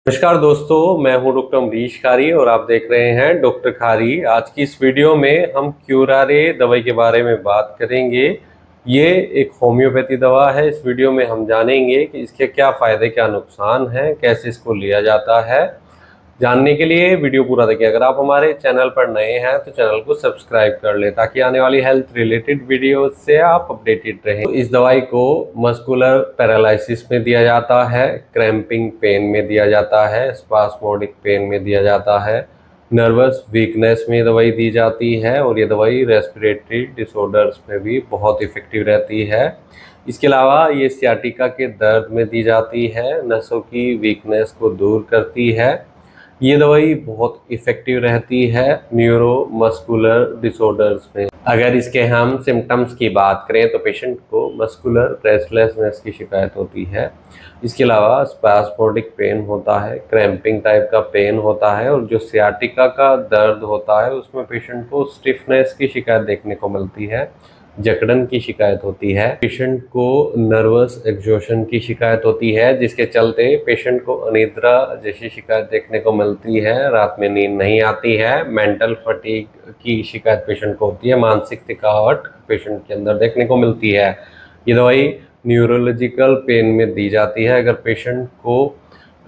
नमस्कार दोस्तों, मैं हूं डॉक्टर अमरीश खारी और आप देख रहे हैं डॉक्टर खारी। आज की इस वीडियो में हम क्यूरारे दवाई के बारे में बात करेंगे। ये एक होम्योपैथी दवा है। इस वीडियो में हम जानेंगे कि इसके क्या फ़ायदे क्या नुकसान हैं, कैसे इसको लिया जाता है। जानने के लिए वीडियो पूरा देखिए। अगर आप हमारे चैनल पर नए हैं तो चैनल को सब्सक्राइब कर लें ताकि आने वाली हेल्थ रिलेटेड वीडियो से आप अपडेटेड रहें। तो इस दवाई को मस्कुलर पैरालिसिस में दिया जाता है, क्रैम्पिंग पेन में दिया जाता है, स्पास्मोडिक पेन में दिया जाता है, नर्वस वीकनेस में दवाई दी जाती है और ये दवाई रेस्पिरेटरी डिसऑर्डर्स में भी बहुत इफ़ेक्टिव रहती है। इसके अलावा ये सियाटिका के दर्द में दी जाती है, नसों की वीकनेस को दूर करती है। ये दवाई बहुत इफ़ेक्टिव रहती है न्यूरो मस्कुलर डिसऑर्डर्स में। अगर इसके हम सिम्टम्स की बात करें तो पेशेंट को मस्कुलर रेस्टलेसनेस की शिकायत होती है। इसके अलावा स्पास्मोडिक पेन होता है, क्रैम्पिंग टाइप का पेन होता है और जो सियाटिका का दर्द होता है उसमें पेशेंट को स्टिफनेस की शिकायत देखने को मिलती है, जकड़न की शिकायत होती है। पेशेंट को नर्वस एग्जॉशन की शिकायत होती है जिसके चलते पेशेंट को अनिद्रा जैसी शिकायत देखने को मिलती है, रात में नींद नहीं आती है। मेंटल फटीग की शिकायत पेशेंट को होती है, मानसिक थकावट पेशेंट के अंदर देखने को मिलती है। ये दवाई न्यूरोलॉजिकल पेन में दी जाती है। अगर पेशेंट को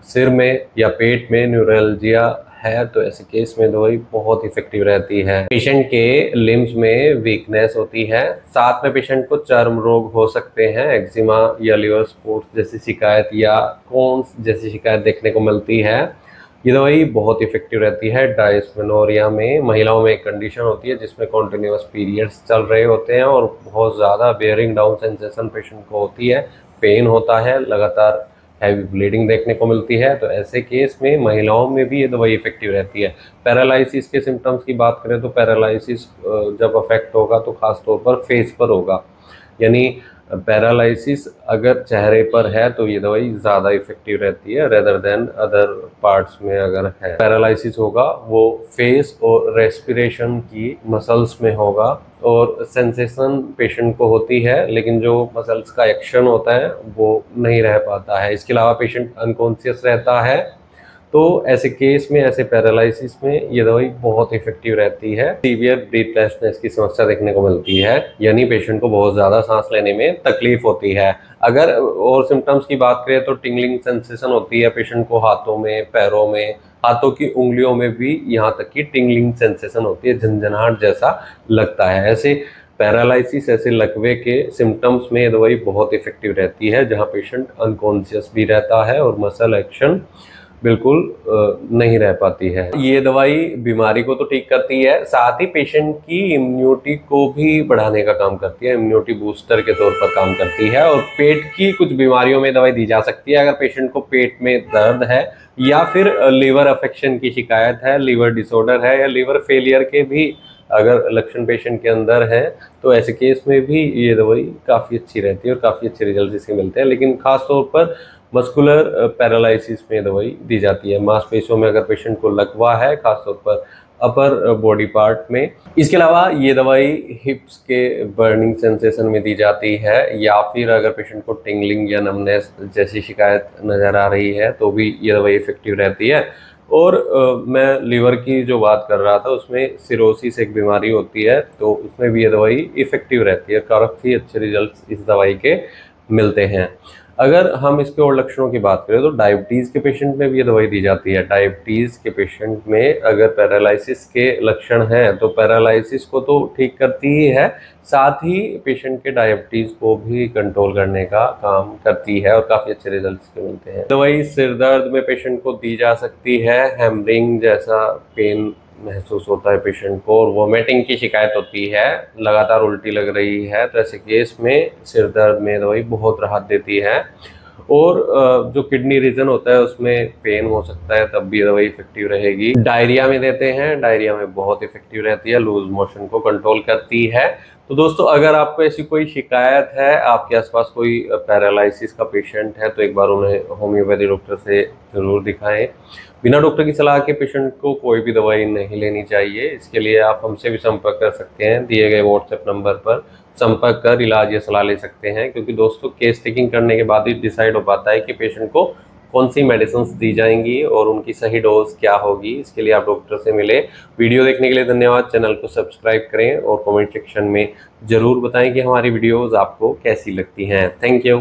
सिर में या पेट में न्यूरोलजिया है तो ऐसे केस में दवाई बहुत इफेक्टिव रहती है। पेशेंट के लिम्स में वीकनेस होती है, साथ में पेशेंट को चर्म रोग हो सकते हैं, एक्जिमा या लिवर स्पॉट्स जैसी शिकायत या कोन्स जैसी शिकायत देखने को मिलती है। ये दवाई बहुत इफेक्टिव रहती है डायस्मेनोरिया में। महिलाओं में एक कंडीशन होती है जिसमें कॉन्टिन्यूस पीरियड्स चल रहे होते हैं और बहुत ज़्यादा बेयरिंग डाउन सेंसेशन पेशेंट को होती है, पेन होता है, लगातार हैवी ब्लीडिंग देखने को मिलती है। तो ऐसे केस में महिलाओं में भी ये दवाई इफेक्टिव रहती है। पैरालिसिस के सिम्टम्स की बात करें तो पैरालिसिस जब अफेक्ट होगा तो खास तौर पर फेस पर होगा, यानी पैरालिसिस अगर चेहरे पर है तो ये दवाई ज़्यादा इफेक्टिव रहती है रेदर देन अदर पार्ट्स में। अगर है पैरालिसिस होगा वो फेस और रेस्पिरेशन की मसल्स में होगा और सेंसेशन पेशेंट को होती है लेकिन जो मसल्स का एक्शन होता है वो नहीं रह पाता है। इसके अलावा पेशेंट अनकॉन्शियस रहता है। तो ऐसे केस में, ऐसे पैरालिसिस में ये दवाई बहुत इफेक्टिव रहती है। सीवियर ब्रीथलेसनेस की समस्या देखने को मिलती है, यानी पेशेंट को बहुत ज़्यादा सांस लेने में तकलीफ होती है। अगर और सिम्टम्स की बात करें तो टिंगलिंग सेंसेशन होती है पेशेंट को, हाथों में, पैरों में, हाथों की उंगलियों में भी यहाँ तक कि टिंगलिंग सेंसेशन होती है, झंझनाहट जैसा लगता है। ऐसे पैरालिसिस, ऐसे लकवे के सिम्टम्स में ये दवाई बहुत इफेक्टिव रहती है जहाँ पेशेंट अनकॉन्शियस भी रहता है और मसल एक्शन बिल्कुल नहीं रह पाती है। ये दवाई बीमारी को तो ठीक करती है, साथ ही पेशेंट की इम्यूनिटी को भी बढ़ाने का काम करती है, इम्यूनिटी बूस्टर के तौर पर काम करती है। और पेट की कुछ बीमारियों में दवाई दी जा सकती है। अगर पेशेंट को पेट में दर्द है या फिर लीवर अफेक्शन की शिकायत है, लीवर डिसऑर्डर है या लीवर फेलियर के भी अगर लक्षण पेशेंट के अंदर है तो ऐसे केस में भी ये दवाई काफ़ी अच्छी रहती है और काफ़ी अच्छे रिजल्ट इसके मिलते हैं। लेकिन खास तौर पर मस्कुलर पैरालिसिस में दवाई दी जाती है, मांसपेशियों में अगर पेशेंट को लकवा है, खासतौर पर अपर बॉडी पार्ट में। इसके अलावा ये दवाई हिप्स के बर्निंग सेंसेशन में दी जाती है या फिर अगर पेशेंट को टिंगलिंग या नमनेस जैसी शिकायत नज़र आ रही है तो भी ये दवाई इफेक्टिव रहती है। और मैं लीवर की जो बात कर रहा था उसमें सिरोसिस एक बीमारी होती है तो उसमें भी ये दवाई इफेक्टिव रहती है, काफ़ी अच्छे रिजल्ट इस दवाई के मिलते हैं। अगर हम इसके और लक्षणों की बात करें तो डायबिटीज़ के पेशेंट में भी ये दवाई दी जाती है। डायबिटीज़ के पेशेंट में अगर पैरालिसिस के लक्षण हैं तो पैरालिसिस को तो ठीक करती ही है, साथ ही पेशेंट के डायबिटीज़ को भी कंट्रोल करने का काम करती है और काफ़ी अच्छे रिजल्ट्स के मिलते हैं। दवाई सिर दर्द में पेशेंट को दी जा सकती है, हैमरिंग जैसा पेन महसूस होता है पेशेंट को और वोमिटिंग की शिकायत होती है, लगातार उल्टी लग रही है, तो ऐसे केस में सिर दर्द में दवाई बहुत राहत देती है। और जो किडनी रीजन होता है उसमें पेन हो सकता है तब भी दवाई इफेक्टिव रहेगी। डायरिया में देते हैं, डायरिया में बहुत इफेक्टिव रहती है, लूज मोशन को कंट्रोल करती है। तो दोस्तों अगर आपको ऐसी कोई शिकायत है, आपके आसपास कोई पैरालिसिस का पेशेंट है तो एक बार उन्हें होम्योपैथी डॉक्टर से ज़रूर दिखाएं। बिना डॉक्टर की सलाह के पेशेंट को कोई भी दवाई नहीं लेनी चाहिए। इसके लिए आप हमसे भी संपर्क कर सकते हैं, दिए गए व्हाट्सएप नंबर पर संपर्क कर इलाज या सलाह ले सकते हैं, क्योंकि दोस्तों केस टेकिंग करने के बाद ही डिसाइड हो पाता है कि पेशेंट को कौन सी मेडिसिन दी जाएंगी और उनकी सही डोज क्या होगी, इसके लिए आप डॉक्टर से मिले। वीडियो देखने के लिए धन्यवाद। चैनल को सब्सक्राइब करें और कमेंट सेक्शन में ज़रूर बताएं कि हमारी वीडियोस आपको कैसी लगती हैं। Thank you.